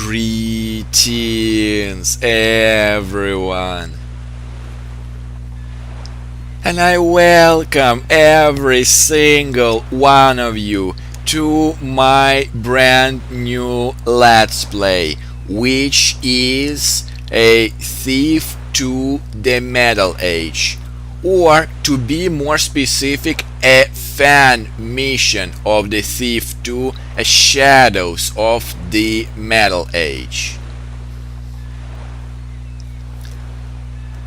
Greetings, everyone, and I welcome every single one of you to my brand new Let's Play, which is a Thief to the Metal Age, or to be more specific, a fan mission of the Thief 2 Shadows of the Metal Age.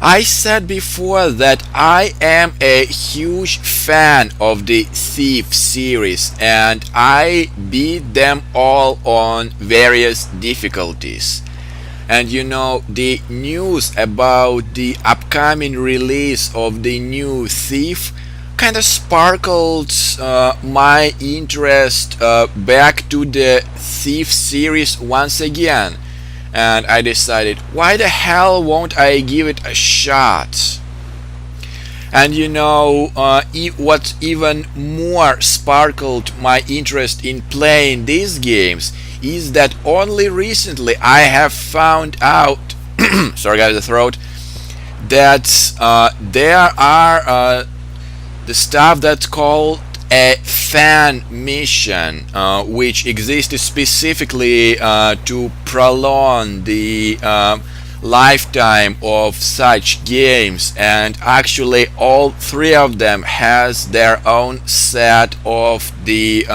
I said before that I am a huge fan of the Thief series, and I beat them all on various difficulties. And the news about the upcoming release of the new Thief kind of sparkled my interest back to the Thief series once again. And I decided, why the hell won't I give it a shot? And what even more sparkled my interest in playing these games is that only recently I have found out sorry guys, the throat, that there are the stuff that's called a fan mission, which exists specifically to prolong the lifetime of such games, and actually all three of them has their own set of the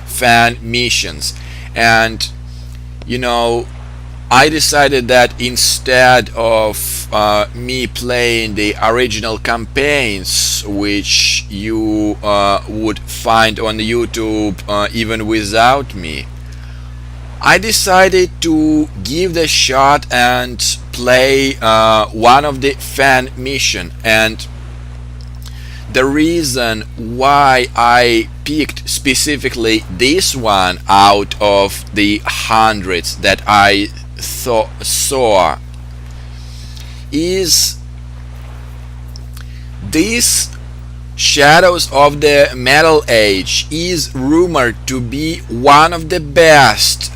fan missions. And I decided that instead of me playing the original campaigns, which you would find on YouTube even without me, I decided to give the shot and play one of the fan mission. And the reason why I picked specifically this one out of the hundreds that I saw is this Shadows of the Metal Age is rumored to be one of the best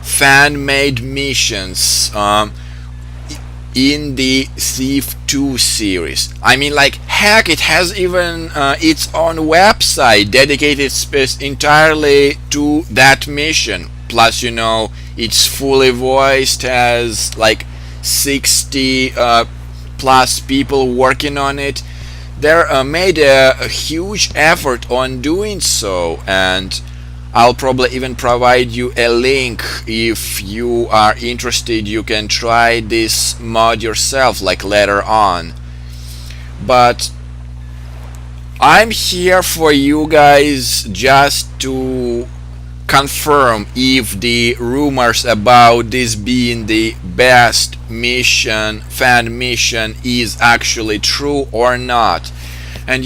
fan-made missions in the Thief 2 series. I mean, like, heck, it has even its own website dedicated entirely to that mission. Plus, it's fully voiced, has like 60 plus people working on it. They made a huge effort on doing so, and I'll probably even provide you a link. If you are interested, you can try this mod yourself, like, later on. But I'm here for you guys just to confirm if the rumors about this being the best fan mission is actually true or not. And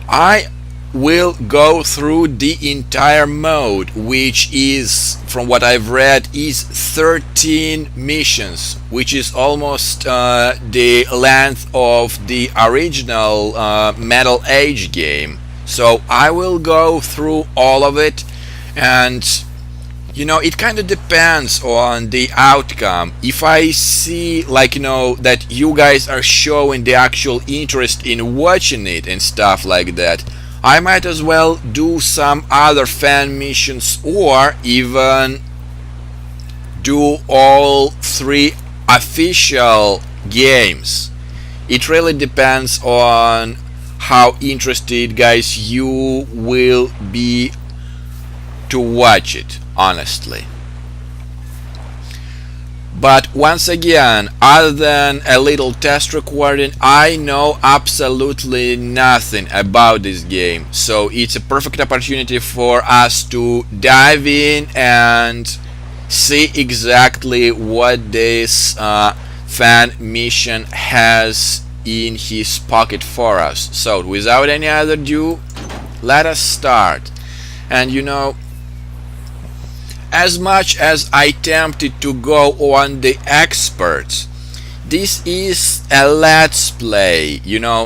I will go through the entire mode, which is, from what I've read, is 13 missions, which is almost the length of the original Metal Age game. So I will go through all of it, and it kind of depends on the outcome. If I see, that you guys are showing the actual interest in watching it and stuff like that, I might as well do some other fan missions, or even do all three official games. It really depends on how interested, guys, you will be to watch it, honestly. But once again, other than a little test recording, I know absolutely nothing about this game. So it's a perfect opportunity for us to dive in and see exactly what this fan mission has in his pocket for us. So without any other ado, let us start. And as much as I tempted to go on the experts, this is a let's play,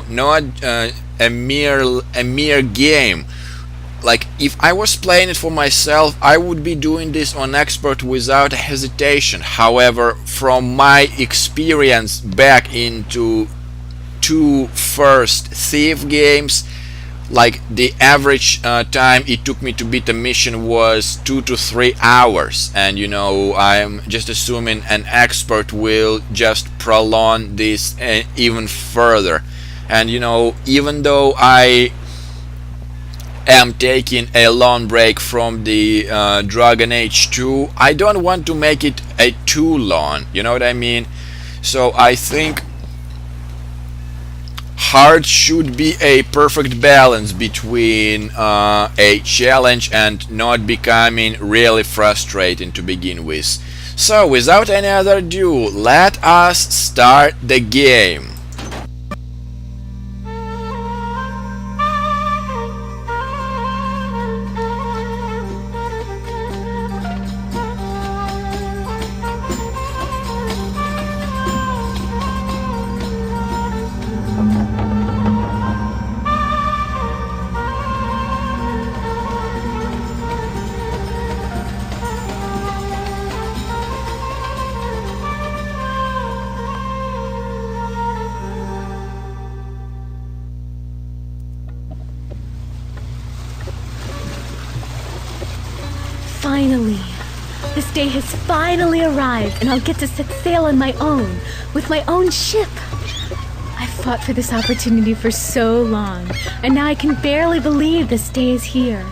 not a mere game. like if I was playing it for myself, I would be doing this on expert without hesitation. However, from my experience back into two first Thief games, like the average time it took me to beat a mission was 2 to 3 hours, and I'm just assuming an expert will just prolong this even further. And even though I am taking a long break from the Dragon Age 2, I don't want to make it a too long, you know what I mean? So I think hard should be a perfect balance between a challenge and not becoming really frustrating to begin with. So without any other ado, let us start the game. Finally! This day has finally arrived, and I'll get to set sail on my own, with my own ship. I've fought for this opportunity for so long, and now I can barely believe this day is here.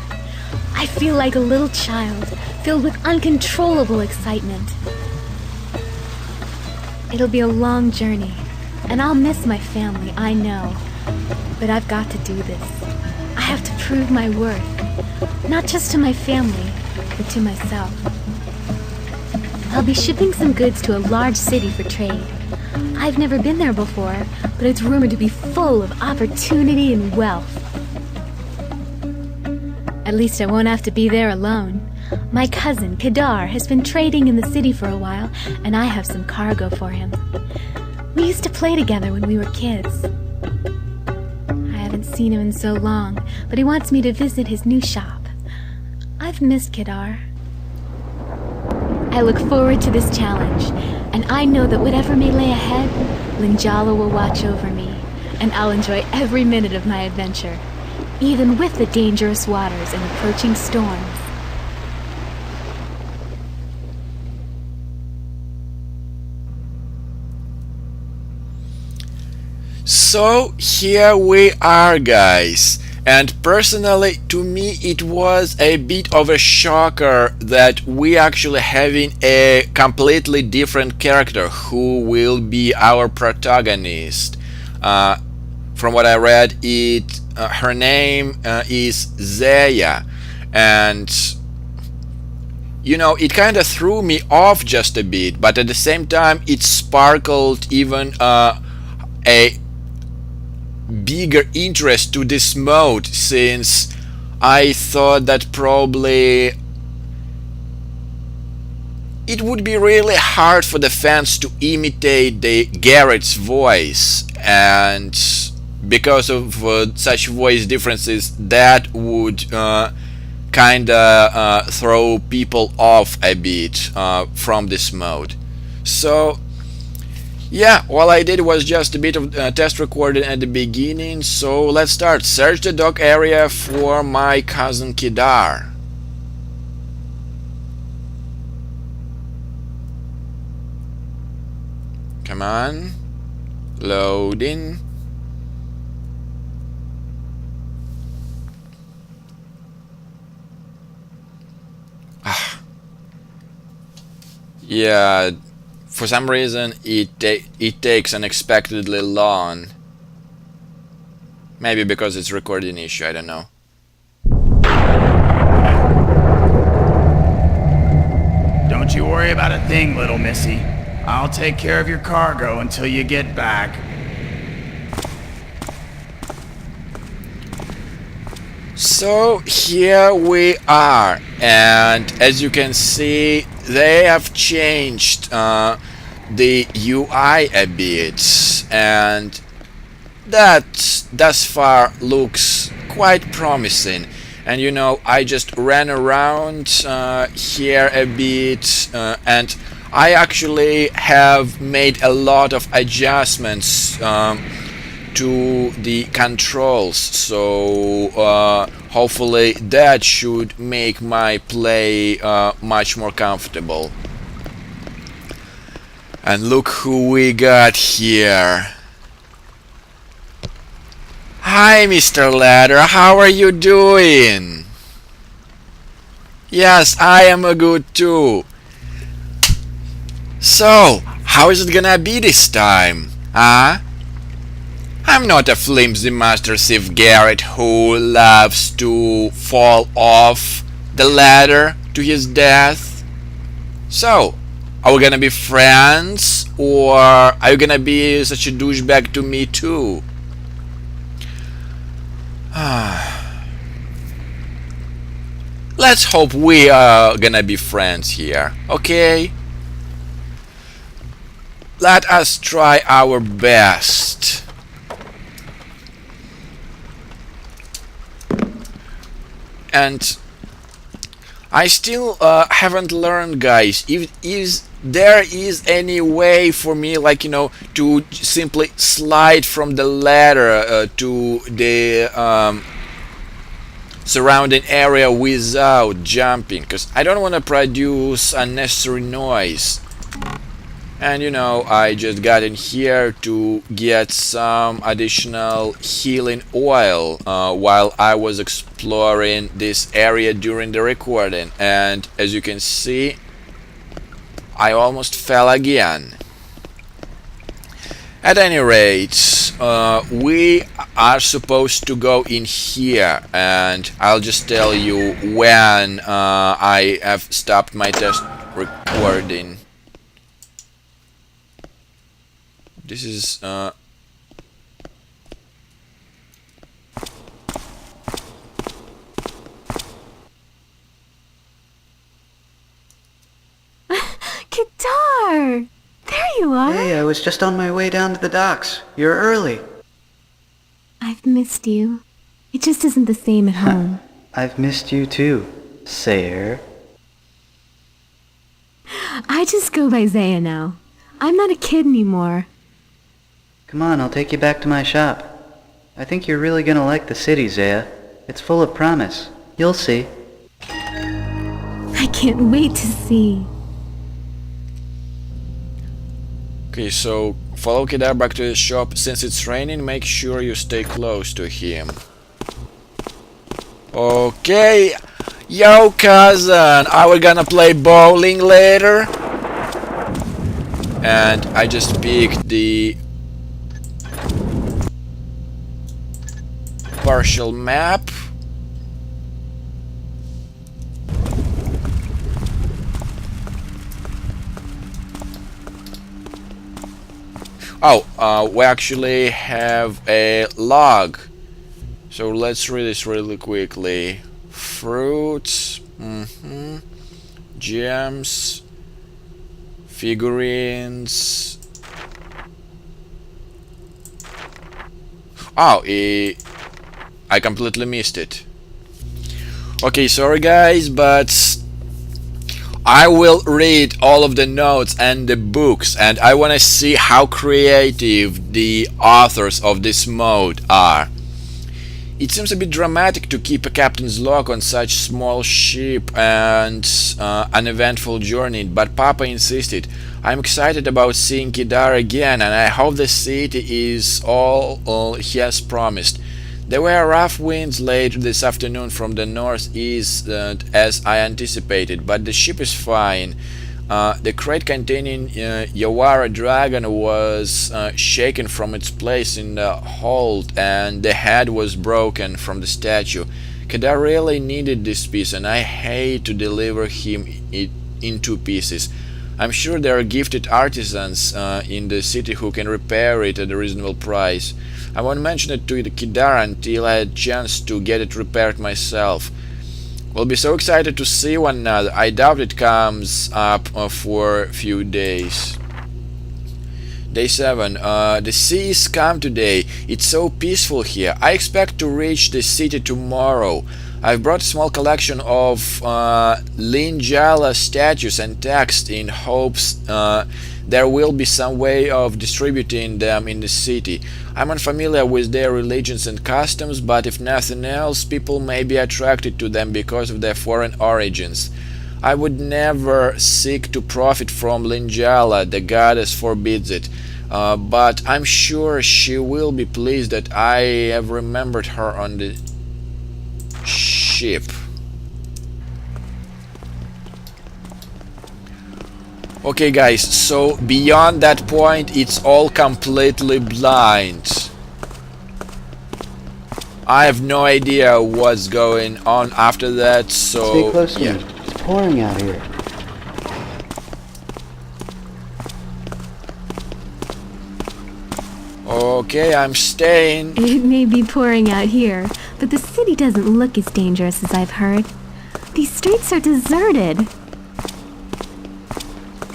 I feel like a little child, filled with uncontrollable excitement. It'll be a long journey, and I'll miss my family, I know. But I've got to do this. I have to prove my worth, not just to my family, but to myself. I'll be shipping some goods to a large city for trade. I've never been there before, but it's rumored to be full of opportunity and wealth. At least I won't have to be there alone. My cousin, Kadar, has been trading in the city for a while, and I have some cargo for him. We used to play together when we were kids. I haven't seen him in so long, but he wants me to visit his new shop. I've missed Kadar. I look forward to this challenge, and I know that whatever may lay ahead, Linjala will watch over me, and I'll enjoy every minute of my adventure, even with the dangerous waters and approaching storms. So here we are, guys. And personally, to me, it was a bit of a shocker that we actually having a completely different character who will be our protagonist. From what I read, her name is Zaya, and it kind of threw me off just a bit, but at the same time, it sparkled even a bigger interest to this mode, since I thought that probably it would be really hard for the fans to imitate the Garrett's voice, and because of such voice differences, that would kinda throw people off a bit from this mode. So yeah, all I did was just a bit of test recording at the beginning, so let's start. Search the dock area for my cousin Kadar. Come on. Loading. Yeah, for some reason it takes unexpectedly long. Maybe because it's recording issue, I don't know. Don't you worry about a thing, little missy. I'll take care of your cargo until you get back. So here we are, and as you can see, they have changed the UI a bit, and that thus far looks quite promising. And I just ran around here a bit, and I actually have made a lot of adjustments to the controls, so hopefully that should make my play much more comfortable. And look who we got here. Hi, Mr. Ladder, how are you doing? Yes, I am a good too. So, how is it gonna be this time? Huh? I'm not a flimsy Master Thief Garrett who loves to fall off the ladder to his death. So, are we gonna be friends, or are you gonna be such a douchebag to me too? Let's hope we are gonna be friends here, okay? Let us try our best. And I still haven't learned, guys, if there is any way for me, like, to simply slide from the ladder to the surrounding area without jumping, because I don't want to produce unnecessary noise. And I just got in here to get some additional healing oil while I was exploring this area during the recording, and as you can see, I almost fell again. At any rate, we are supposed to go in here, and I'll just tell you when I have stopped my test recording. This is Kadar! There you are! Hey, I was just on my way down to the docks. You're early. I've missed you. It just isn't the same at home. I've missed you too, Sayer. I just go by Zaya now. I'm not a kid anymore. Come on, I'll take you back to my shop. I think you're really gonna like the city, Zaya. It's full of promise. You'll see. I can't wait to see. okay, so follow Kedar back to the shop. Since it's raining, make sure you stay close to him. Okay, yo cousin, are we gonna play bowling later? And I just picked the partial map. Oh, we actually have a log. So let's read this really quickly. Fruits, gems, figurines. Oh, I completely missed it. Okay, sorry guys, but I will read all of the notes and the books, and I want to see how creative the authors of this mode are. It seems a bit dramatic to keep a captain's log on such small ship and uneventful journey, but Papa insisted. I'm excited about seeing Kedar again, and I hope the city is all he has promised. There were rough winds late this afternoon from the northeast, as I anticipated, but the ship is fine. The crate containing Yawara Dragon was shaken from its place in the hold, and the head was broken from the statue. Kedar really needed this piece, and I hate to deliver him in two pieces. I'm sure there are gifted artisans in the city who can repair it at a reasonable price. I won't mention it to Kedar until I had a chance to get it repaired myself. We'll be so excited to see one another. I doubt it comes up for a few days. Day 7. The sea is calm today. It's so peaceful here. I expect to reach the city tomorrow. I've brought a small collection of Linjala statues and text in hopes there will be some way of distributing them in the city. I'm unfamiliar with their religions and customs, but if nothing else, people may be attracted to them because of their foreign origins. I would never seek to profit from Linjala, the goddess forbids it, but I'm sure she will be pleased that I have remembered her on the ship. Okay guys, so beyond that point it's all completely blind. I have no idea what's going on after that, so Stay close to me. It's pouring out here. Okay, I'm staying. It may be pouring out here, but the city doesn't look as dangerous as I've heard. These streets are deserted.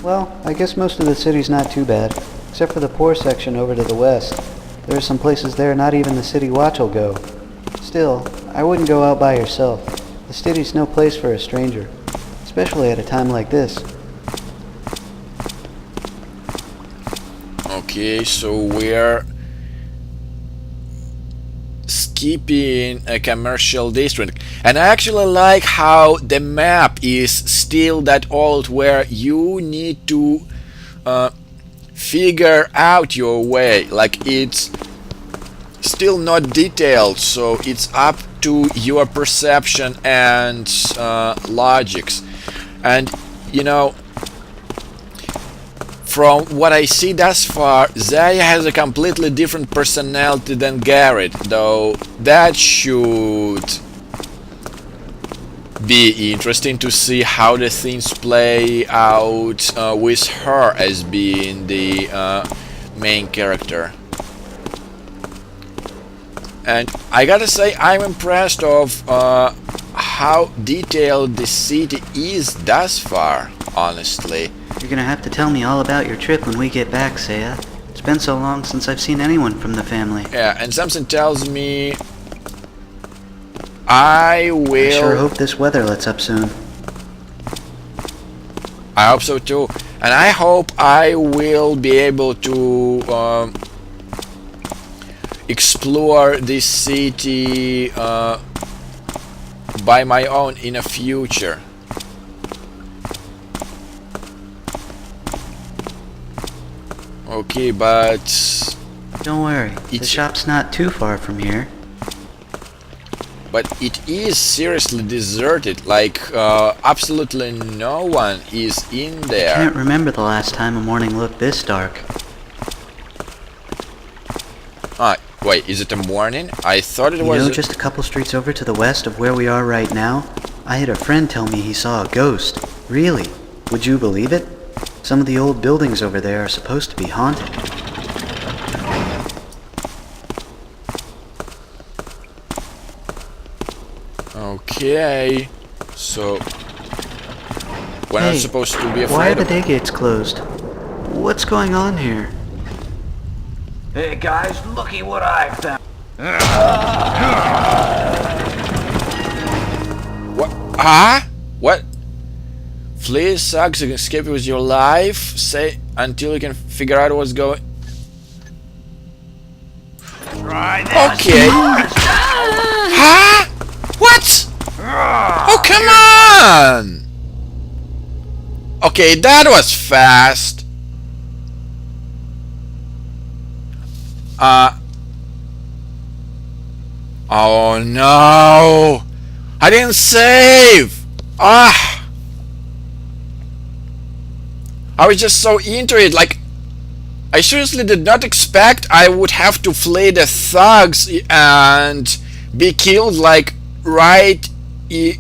Well, I guess most of the city's not too bad, except for the poor section over to the west. There are some places there not even the city watch will go. Still, I wouldn't go out by yourself. The city's no place for a stranger, especially at a time like this. Okay, so we're skipping a commercial district, and I actually like how the map is still that old, where you need to figure out your way. Like, it's still not detailed, so it's up to your perception and logics. And you know, from what I see thus far, Zaya has a completely different personality than Garrett, though that should be interesting to see how the things play out with her as being the main character. And I gotta say, I'm impressed of how detailed the city is thus far, honestly. You're gonna have to tell me all about your trip when we get back, Zaya. It's been so long since I've seen anyone from the family. Yeah, and something tells me I will... I sure hope this weather lets up soon. I hope so too. And I hope I will be able to explore this city by my own in the future. Okay, but Don't worry, the shop's not too far from here. But it is seriously deserted, like absolutely no one is in there. I can't remember the last time a morning looked this dark. Wait, is it a morning? I thought it was... You know, just a couple streets over to the west of where we are right now, I had a friend tell me he saw a ghost. Really? Would you believe it? Some of the old buildings over there are supposed to be haunted. Okay, so we're not supposed to be afraid. Why are the day gates closed? What's going on here? Hey guys, looky what I found. What? Huh? What? Flee sucks, escape with your life. Say until you can figure out what's going. Try this. Okay. Huh? What? Oh, come on! Okay, that was fast. Oh no! I didn't save! I was just so into it, like, I seriously did not expect I would have to flee the thugs and be killed, like, right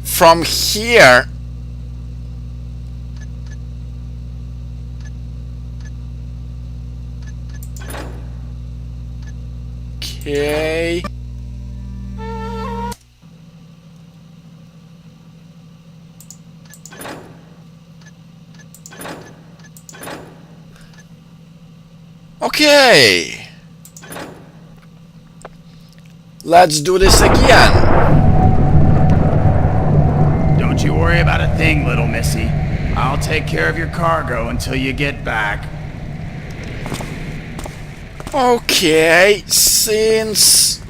from here. Okay. Okay. Let's do this again. worry about a thing, little missy. I'll take care of your cargo until you get back. Okay, since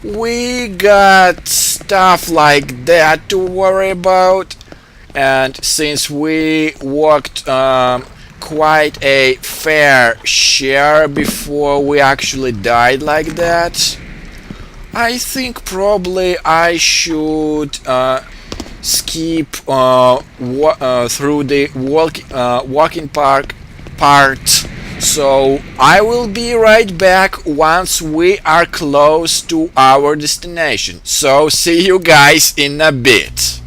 we got stuff like that to worry about, and since we walked quite a fair share before we actually died like that, I think probably I should skip through the walking park part. So I will be right back once we are close to our destination. So see you guys in a bit.